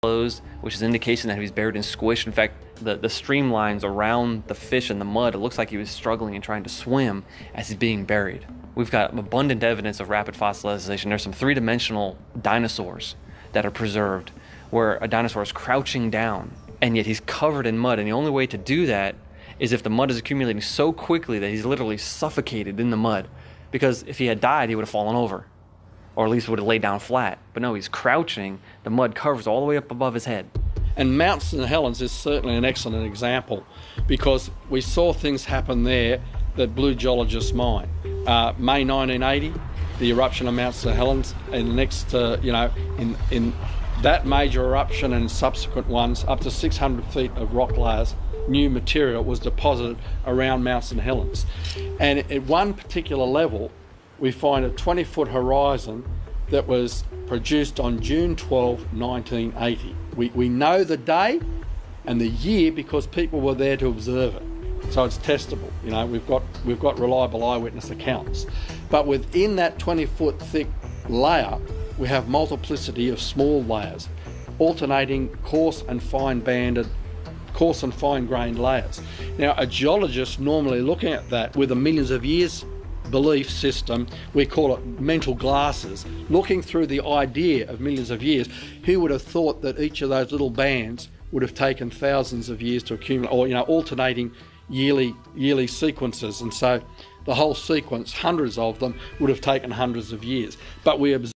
closed, which is an indication that he was buried in squish. In fact, the streamlines around the fish in the mud, it looks like he was struggling and trying to swim as he's being buried. We've got abundant evidence of rapid fossilization. There's some three-dimensional dinosaurs that are preserved where a dinosaur is crouching down and yet he's covered in mud, and the only way to do that is if the mud is accumulating so quickly that he's literally suffocated in the mud, because if he had died he would have fallen over, or at least would have laid down flat. But no, he's crouching, the mud covers all the way up above his head. And Mount St Helens is certainly an excellent example, because we saw things happen there that blew geologists' mind. May 1980, the eruption of Mount St Helens, and the next, in that major eruption and subsequent ones, up to 600 feet of rock layers, new material was deposited around Mount St Helens. And at one particular level, we find a 20-foot horizon that was produced on June 12, 1980. We know the day and the year because people were there to observe it. So it's testable. You know, we've got reliable eyewitness accounts. But within that 20-foot thick layer, we have multiplicity of small layers, alternating coarse and fine-grained layers. Now, a geologist normally looking at that with a millions of years belief system, we call it mental glasses, looking through the idea of millions of years, who would have thought that each of those little bands would have taken thousands of years to accumulate, or alternating yearly sequences, and so the whole sequence, hundreds of them, would have taken hundreds of years. But we observe